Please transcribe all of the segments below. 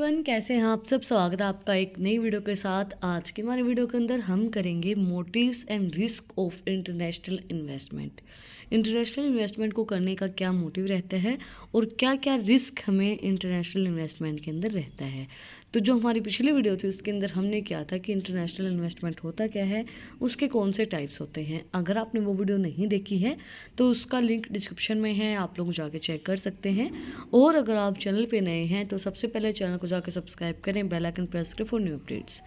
Everyone, कैसे हैं आप सब। स्वागत है आपका एक नई वीडियो के साथ। आज के हमारे वीडियो के अंदर हम करेंगे motives and risk of international investment. International investment को करने का क्या मोटिव रहता है और क्या क्या रिस्क हमें इंटरनेशनल इन्वेस्टमेंट के अंदर रहता है। तो जो हमारी पिछली वीडियो थी उसके अंदर हमने क्या था कि इंटरनेशनल इन्वेस्टमेंट होता क्या है, उसके कौन से टाइप्स होते हैं। अगर आपने वो वीडियो नहीं देखी है तो उसका लिंक डिस्क्रिप्शन में है, आप लोग जाके चेक कर सकते हैं। और अगर आप चैनल पे नए हैं तो सबसे पहले चैनल को जाकर सब्सक्राइब करें, बेल आइकन प्रेस करें फॉर न्यू अपडेट्स।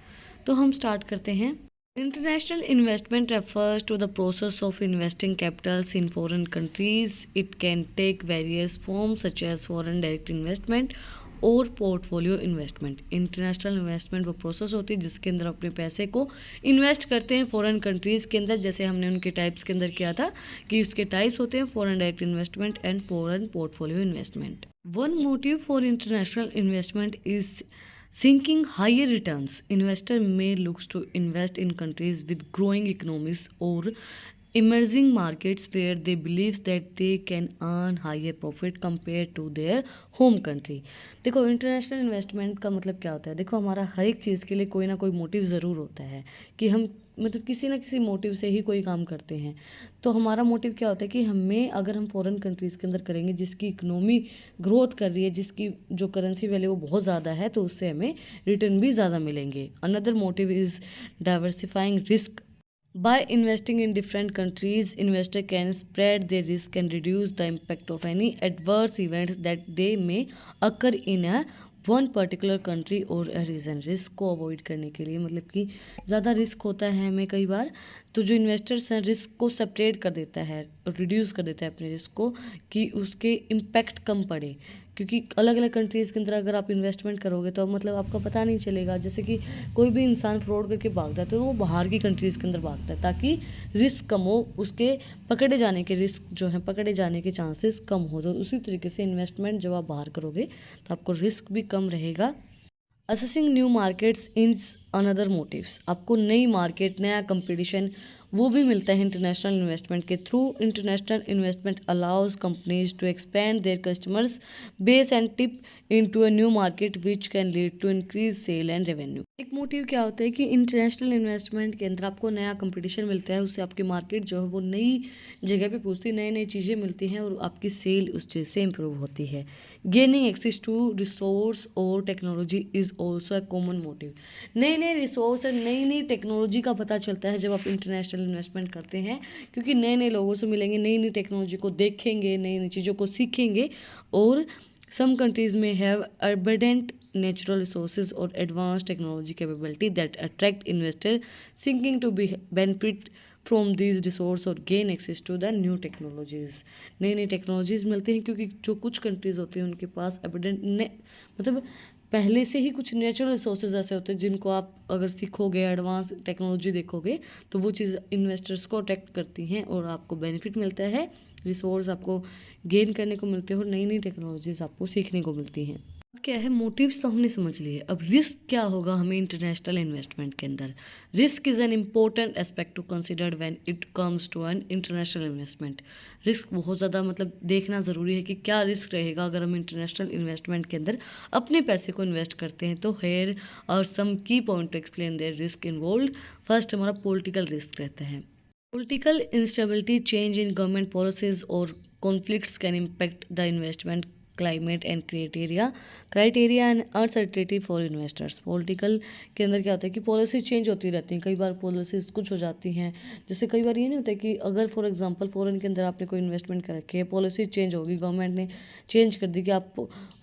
तो हम स्टार्ट करते हैं। International investment refers to the process of investing capitals in foreign countries. It can take various forms such as foreign direct investment और portfolio investment. International investment वो process होती है जिसके अंदर अपने पैसे को इन्वेस्ट करते हैं फॉरेन कंट्रीज़ के अंदर। जैसे हमने उनके टाइप्स के अंदर किया था कि उसके टाइप्स होते हैं foreign direct investment and foreign portfolio investment. One motive for international investment is seeking higher returns. Investor may look to invest in countries with growing economies or emerging markets where they believe that they can earn higher profit compared to their home country. देखो, international investment का मतलब क्या होता है। देखो, हमारा हर एक चीज़ के लिए कोई ना कोई मोटिव ज़रूर होता है कि हम मतलब किसी ना किसी मोटिव से ही कोई काम करते हैं। तो हमारा मोटिव क्या होता है कि हमें अगर हम फॉरेन कंट्रीज़ के अंदर करेंगे जिसकी इकोनॉमी ग्रोथ कर रही है, जिसकी जो करेंसी वैल्यू वो बहुत ज़्यादा है, तो उससे हमें रिटर्न भी ज़्यादा मिलेंगे। Another motive is diversifying risk. By investing in different countries, investor can spread their risk and reduce the impact of any adverse events that they may occur in a one particular country और reason. Risk को avoid करने के लिए मतलब कि ज़्यादा risk होता है हमें कई बार, तो जो इन्वेस्टर्स हैं रिस्क को सेपरेट कर देता है, रिड्यूस कर देता है अपने रिस्क को कि उसके इम्पैक्ट कम पड़े। क्योंकि अलग अलग कंट्रीज़ के अंदर अगर आप इन्वेस्टमेंट करोगे तो मतलब आपका पता नहीं चलेगा। जैसे कि कोई भी इंसान फ्रॉड करके भागता है तो वो बाहर की कंट्रीज़ के अंदर भागता है ताकि रिस्क कम हो, उसके पकड़े जाने के रिस्क जो है पकड़े जाने के चांसेस कम हो। तो उसी तरीके से इन्वेस्टमेंट जब आप बाहर करोगे तो आपको रिस्क भी कम रहेगा। Assessing new markets is another motives. आपको नई मार्केट, नया कंपटीशन वो भी मिलता है इंटरनेशनल इन्वेस्टमेंट के through. International investment allows companies to expand their customers base and tip into a new market which can lead to increase sale and revenue. एक motive क्या होता है कि इंटरनेशनल इन्वेस्टमेंट के अंदर आपको नया कंपटीशन मिलता है, उससे आपकी मार्केट जो है वो नई जगह पे पहुंचती है, नई नई चीज़ें मिलती हैं और आपकी सेल उस चीज़ से इम्प्रूव होती है। गेनिंग एक्सेस टू रिसोर्स और technology is also a common motive. नए नए रिसोर्स और नई नई टेक्नोलॉजी का पता चलता है जब आप इंटरनेशनल इन्वेस्टमेंट करते हैं, क्योंकि नए नए लोगों से मिलेंगे, नई नई टेक्नोलॉजी को देखेंगे, नई नई चीज़ों को सीखेंगे। और some countries may have abundant natural resources or advanced technology capability that attract investors seeking to be benefit from these resources or gain access to the new technologies. नई नई टेक्नोलॉजीज मिलती हैं क्योंकि जो कुछ कंट्रीज़ होती हैं उनके पास एबिडेंट मतलब पहले से ही कुछ नेचुरल रिसोर्सेज ऐसे होते हैं जिनको आप अगर सीखोगे, एडवांस टेक्नोलॉजी देखोगे तो वो चीज़ इन्वेस्टर्स को अट्रैक्ट करती हैं और आपको बेनिफिट मिलता है, रिसोर्स आपको गेन करने को मिलते हैं और नई नई टेक्नोलॉजीज आपको सीखने को मिलती हैं। क्या है मोटिव्स तो हमने समझ लिए, अब रिस्क क्या होगा हमें इंटरनेशनल इन्वेस्टमेंट के अंदर। Risk is an important aspect to consider when it comes to an international investment. Risk बहुत ज़्यादा मतलब देखना ज़रूरी है कि क्या रिस्क रहेगा अगर हम इंटरनेशनल इन्वेस्टमेंट के अंदर अपने पैसे को इन्वेस्ट करते हैं। तो हेयर और some key point to explain their risk involve. First हमारा पॉलिटिकल रिस्क रहता है। Political instability, change in government policies or conflicts can impact the investment climate and criteria and uncertainty for investors. Political के अंदर क्या होता है कि policy change होती रहती हैं, कई बार पॉलिसीज कुछ हो जाती हैं। जैसे कई बार ये नहीं होता है कि अगर फॉर एग्जांपल फॉरेन के अंदर आपने कोई इन्वेस्टमेंट कर रखी है, पॉलिसी चेंज होगी, गवर्नमेंट ने चेंज कर दी कि आप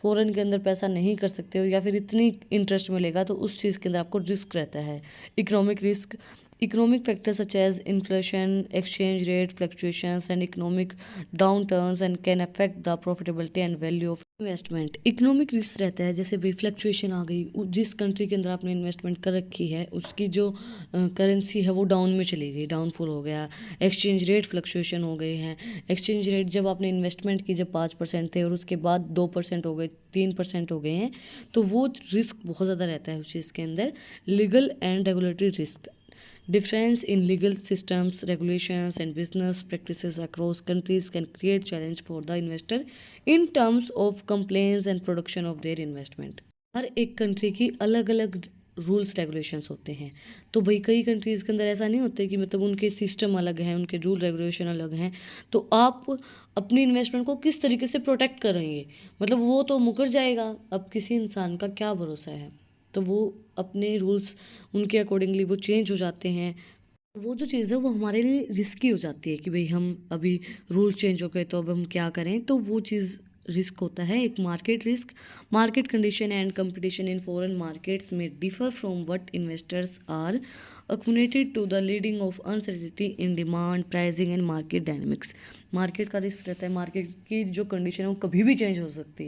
फॉरेन के अंदर पैसा नहीं कर सकते हो या फिर इतनी इंटरेस्ट मिलेगा, तो उस चीज़ के अंदर आपको रिस्क रहता है। Economic risk, economic factors such as inflation, exchange rate fluctuations and economic downturns and can affect the profitability and value of investment. Economic risk रहता है, जैसे भी फ्लक्चुएशन आ गई, जिस कंट्री के अंदर आपने इन्वेस्टमेंट कर रखी है उसकी जो करेंसी है वो डाउन में चली गई, डाउनफॉल हो गया। एक्सचेंज रेट फ्लक्चुएशन हो गए हैं। एक्सचेंज रेट जब आपने इन्वेस्टमेंट की जब 5% थे और उसके बाद 2% हो गए, 3% हो गए हैं, तो वो रिस्क बहुत ज़्यादा रहता है उस चीज़ के अंदर। Legal and regulatory risk, difference in legal systems, regulations and business practices across countries can create challenge for the investor in terms of compliance and production of their investment. हर एक कंट्री की अलग अलग रूल्स रेगुलेशंस होते हैं। तो भाई कई countries के अंदर ऐसा नहीं होता कि मतलब उनके सिस्टम अलग हैं, उनके रूल रेगुलेशन अलग हैं। तो आप अपनी इन्वेस्टमेंट को किस तरीके से प्रोटेक्ट करेंगे, मतलब वो तो मुकर जाएगा। अब किसी इंसान का क्या भरोसा है, तो वो अपने रूल्स उनके अकॉर्डिंगली वो चेंज हो जाते हैं। वो जो चीज़ है वो हमारे लिए रिस्की हो जाती है कि भाई हम अभी रूल चेंज हो गए तो अब हम क्या करें, तो वो चीज़ रिस्क होता है। एक market risk, market condition and competition in foreign markets में differ from what investors are accumulated to the leading of uncertainty in demand pricing and market dynamics। Market का रिस्क रहता है, मार्केट की जो कंडीशन है वो कभी भी चेंज हो सकती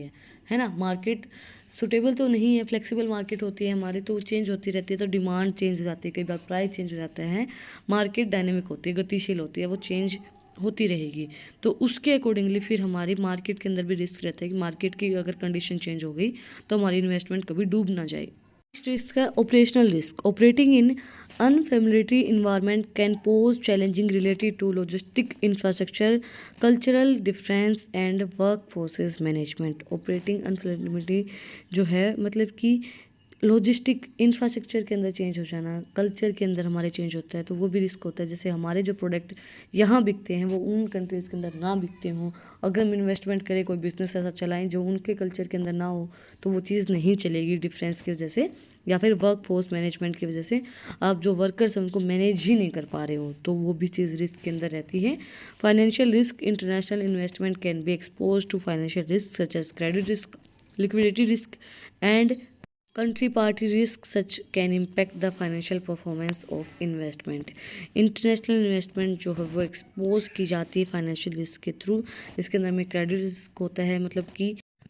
है ना। मार्केट सुटेबल तो नहीं है, फ्लेक्सिबल मार्केट होती है हमारी, तो चेंज होती रहती है। तो डिमांड चेंज हो जाती है, कई बार प्राइस चेंज हो जाता है। मार्केट डायनेमिक होती है, गतिशील होती है, वो चेंज होती रहेगी। तो उसके अकॉर्डिंगली फिर हमारी मार्केट के अंदर भी रिस्क रहता है कि मार्केट की अगर कंडीशन चेंज हो गई तो हमारी इन्वेस्टमेंट कभी डूब ना जाए। नेक्स्ट रिस्क है operational risk. Operating in unfamiliar environment can pose challenging related to logistic infrastructure, cultural difference and workforces management। operating unfamiliarity जो है मतलब कि लॉजिस्टिक इंफ्रास्ट्रक्चर के अंदर चेंज हो जाना, कल्चर के अंदर हमारे चेंज होता है, तो वो भी रिस्क होता है। जैसे हमारे जो प्रोडक्ट यहाँ बिकते हैं वो उन कंट्रीज़ के अंदर ना बिकते हों। अगर हम इन्वेस्टमेंट करें, कोई बिजनेस ऐसा चलाएं जो उनके कल्चर के अंदर ना हो, तो वो चीज़ नहीं चलेगी डिफरेंस की वजह से, या फिर वर्क फोर्स मैनेजमेंट की वजह से आप जो वर्कर्स हैं उनको मैनेज ही नहीं कर पा रहे हो, तो वो भी चीज़ रिस्क के अंदर रहती है। Financial risk, international investment can be expose to financial risk such as credit risk, liquidity risk and country party risk such can impact the financial performance of investment। International investment जो है वो expose की जाती है financial risk के through. इसके अंदर में क्रेडिट रिस्क होता है, मतलब कि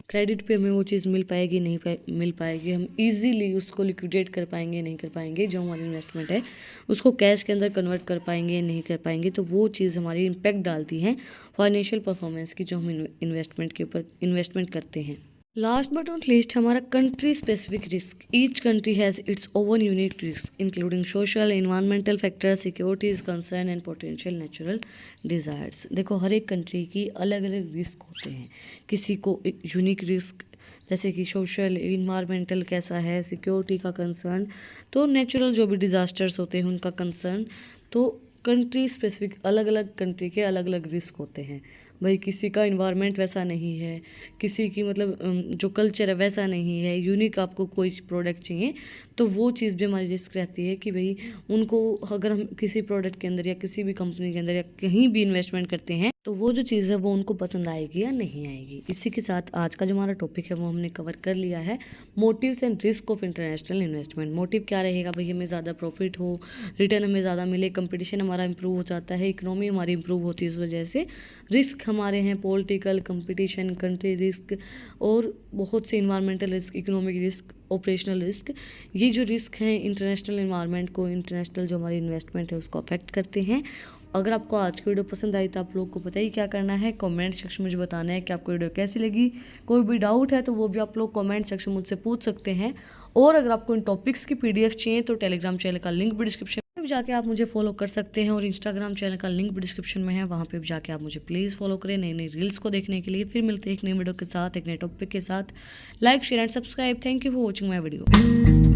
क्रेडिट पे हमें वो चीज़ मिल पाएगी नहीं मिल पाएगी, हम इजीली उसको लिक्विडेट कर पाएंगे नहीं कर पाएंगे, जो हमारी इन्वेस्टमेंट है उसको कैश के अंदर कन्वर्ट कर पाएंगे नहीं कर पाएंगे, तो वो चीज़ हमारी इम्पैक्ट डालती है फाइनेंशियल परफॉर्मेंस की जो हम इन्वेस्टमेंट के ऊपर इन्वेस्टमेंट करते हैं। लास्ट बट नॉट लीस्ट हमारा country specific risk. Each country has its oven unique risk including social environmental factors, securities concern and potential natural desires. देखो हर एक कंट्री की अलग अलग रिस्क होते हैं। किसी को यूनिक रिस्क जैसे कि सोशल इन्वायरमेंटल कैसा है, सिक्योरिटी का कंसर्न, तो नेचुरल जो भी डिज़ास्टर्स होते हैं उनका कंसर्न। तो कंट्री स्पेसिफिक अलग अलग कंट्री के अलग अलग रिस्क होते हैं। भाई किसी का इन्वायरमेंट वैसा नहीं है, किसी की मतलब जो कल्चर है वैसा नहीं है, यूनिक आपको कोई प्रोडक्ट चाहिए, तो वो चीज़ भी हमारी रिस्क रहती है कि भाई उनको अगर हम किसी प्रोडक्ट के अंदर या किसी भी कंपनी के अंदर या कहीं भी इन्वेस्टमेंट करते हैं तो वो जो चीज़ है वो उनको पसंद आएगी या नहीं आएगी। इसी के साथ आज का जो हमारा टॉपिक है वो हमने कवर कर लिया है, motives and risk of international investment. Motive क्या रहेगा भाई, हमें ज़्यादा प्रॉफिट हो, रिटर्न हमें ज़्यादा मिले, कंपटीशन हमारा इंप्रूव हो जाता है, इकोनॉमी हमारी इंप्रूव होती है इस वजह से। रिस्क हमारे हैं पॉलिटिकल, कंपटीशन, कंट्री रिस्क और बहुत से environmental risk, economic risk, operational risk. ये जो रिस्क हैं इंटरनेशनल इन्वायरमेंट को, इंटरनेशनल जो हमारी इन्वेस्टमेंट है उसको अफेक्ट करते हैं। अगर आपको आज की वीडियो पसंद आई तो आप लोग को पता ही क्या करना है, कमेंट सेक्शन में मुझे बताना है कि आपको वीडियो कैसी लगी। कोई भी डाउट है तो वो भी आप लोग कमेंट सेक्शन मुझसे पूछ सकते हैं। और अगर आपको इन टॉपिक्स की PDF चाहिए तो टेलीग्राम चैनल का लिंक भी डिस्क्रिप्शन में भी जाके आप मुझे फॉलो कर सकते हैं, और इंस्टाग्राम चैनल का लिंक भी डिस्क्रिप्शन में है, वहाँ पे भी जाके आप मुझे प्लीज़ फॉलो करें नई नई रील्स को देखने के लिए। फिर मिलते हैं एक नई वीडियो के साथ, एक नए टॉपिक के साथ। Like share and subscribe. Thank you for watching my video.